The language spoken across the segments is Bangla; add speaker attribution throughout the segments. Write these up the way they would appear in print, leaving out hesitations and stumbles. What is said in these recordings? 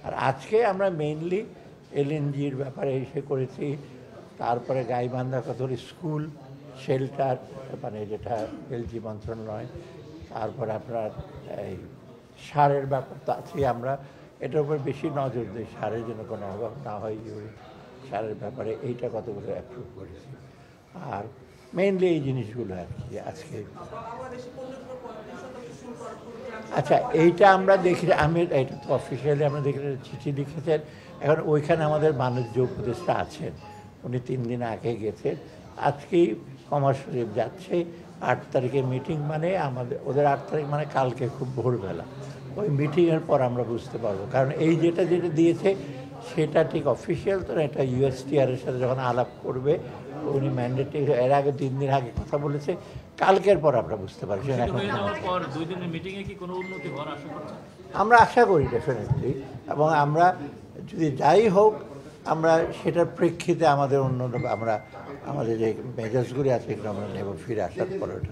Speaker 1: আর আজকে আমরা মেইনলি এলএনজির ব্যাপারে এসে করেছি, তারপরে গাইবান্ধা কতগুলি স্কুল শেল্টার, মানে যেটা এলজি মন্ত্রণালয়, তারপর আপনার এই সারের ব্যাপার তো আছে, আমরা এটার উপর বেশি নজর দিই, সারের জন্য কোনো অভাব না হয়, ইউরিক সারের ব্যাপারে এইটা কতগুলো অ্যাপ্রুভ করেছি। আর মেইনলি এই জিনিসগুলো আর কি আজকে। আচ্ছা, এইটা আমরা দেখি, আমি এটা তো অফিসিয়ালি আমরা দেখি চিঠি লিখেছেন, এখন ওইখানে আমাদের বাণিজ্য উপদেষ্টা আছেন, উনি 3 দিন আগে গেছেন, আজকেই কমার্স শরীফ যাচ্ছে। 8 তারিখে মিটিং, মানে আমাদের ওদের 8 তারিখ মানে কালকে খুব ভোরবেলা, ওই মিটিংয়ের পর আমরা বুঝতে পারবো, কারণ এই যেটা দিয়েছে সেটা ঠিক অফিসিয়াল তো না, এটা ইউএসটিআরের সাথে যখন আলাপ করবে উনি ম্যান্ডেটে এর আগে 3 দিন আগে কথা বলেছে, কালকের পর আমরা বুঝতে পারছি। আমরা আশা করি ডেফিনেটলি, এবং আমরা যদি যাই হোক আমরা সেটার প্রেক্ষিতে আমাদের অন্য আমরা আমাদের যে মেজার্সগুলি আছে এগুলো আমরা নেব ফিরে আসার পরে। ওটা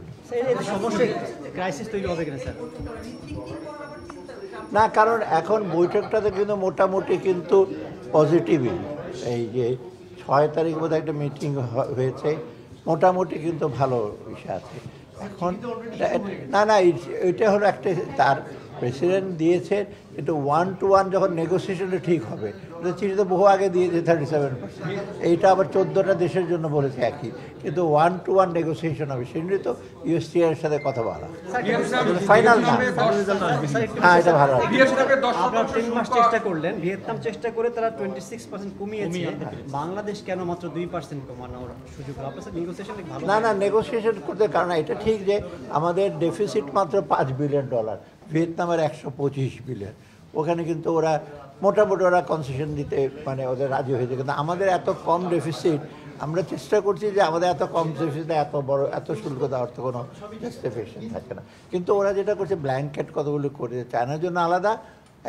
Speaker 1: না, কারণ এখন বৈঠকটাতে কিন্তু মোটামুটি কিন্তু পজিটিভই, এই যে 6 তারিখ বোধহয় একটা মিটিং হয়েছে, মোটামুটি কিন্তু ভালো বিষয় আছে এখন। না না, এটা হলো একটা তার প্রেসিডেন্ট দিয়েছে, কিন্তু 1-to-1 যখন নেগোসিয়েশনটা ঠিক হবে, এটা চিঠিতে বহু আগে দিয়েছে 37%, এইটা আবার 14টা দেশের জন্য বলেছে একই, কিন্তু 1-to-1 নেগোসিয়েশন হবে, সেজন্যই তো ইউএসটিআর এর সাথে কথা বলা ফাইনাল না। হ্যাঁ, এটা ভালো।
Speaker 2: আপনারা 3 মাস চেষ্টা করলেন, ভিয়েতনাম চেষ্টা করে তারা 26% কমিয়েছে, বাংলাদেশ কেন মাত্র 2% কমানোর সুযোগ? আপনাদের নেগোসিয়েশন ভালো
Speaker 1: না না, নেগোসিয়েশন করতে, কারণ এটা ঠিক যে আমাদের ডেফিসিট মাত্র $5 বিলিয়ন, ভিয়েতনামের 125 বিলিয়ন, ওখানে কিন্তু ওরা মোটামুটি ওরা কনসেশন দিতে মানে ওদের রাজি হয়েছে, কিন্তু আমাদের এত কম ডেফিসিট, আমরা চেষ্টা করছি যে আমাদের এত কম ডেফিসিটে এত বড় এত শুল্ক দেওয়ার তো কোনো জাস্টিফিকেশন থাকে না, কিন্তু ওরা যেটা করছে ব্ল্যাঙ্কেট কতগুলো করে, চায়নার জন্য আলাদা,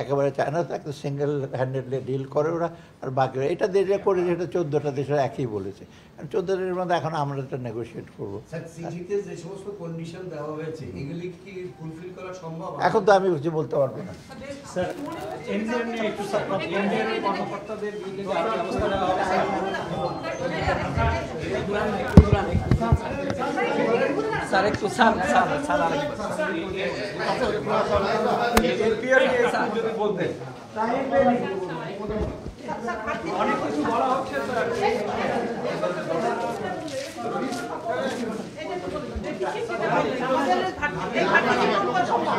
Speaker 1: একেবারে চায়না তো একটা সিঙ্গেল হ্যান্ডেডলি ডিল করে ওরা, আর বাকিরা এটা দেশে করে, যেটা 14টা দেশের একই বলেছে, 14 দেশের মধ্যে এখন আমরা এটা নেগোশিয়েট করবো। এখন তো আমি কিছু বলতে পারবো না।
Speaker 3: স্যার একটু স্যার যদি বলতেন অনেক কিছু বলা হচ্ছে স্যার।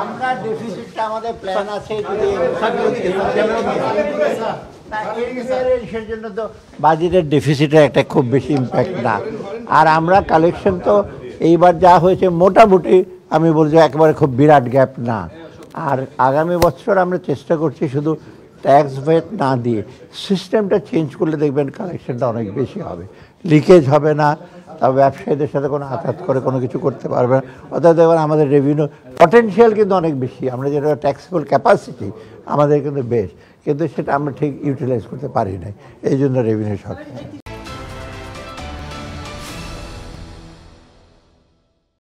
Speaker 1: আমরা ডেফিসিটটা আমাদের প্ল্যান আছে, যদি এর জন্য তো বাজেটের ডেফিসিটের একটা খুব বেশি ইম্প্যাক্ট না, আর আমরা কালেকশন তো এইবার যা হয়েছে মোটামুটি আমি বলছি একেবারে খুব বিরাট গ্যাপ না, আর আগামী বছর আমরা চেষ্টা করছি শুধু ট্যাক্স ভেট না দিয়ে সিস্টেমটা চেঞ্জ করলে দেখবেন কালেকশনটা অনেক বেশি হবে, লিকেজ হবে না, তবে ব্যবসায়ীদের সাথে কোনো আঘাত করে কোনো কিছু করতে পারবে না, অর্থাৎ দেখবেন আমাদের রেভিনিউ পটেনশিয়াল কিন্তু অনেক বেশি, আমরা যেটা ট্যাক্সেবল ক্যাপাসিটি আমাদের কিন্তু বেশ, কিন্তু সেটা আমরা ঠিক ইউটিলাইজ করতে পারি না, এই জন্য রেভিনিউ শর্ট।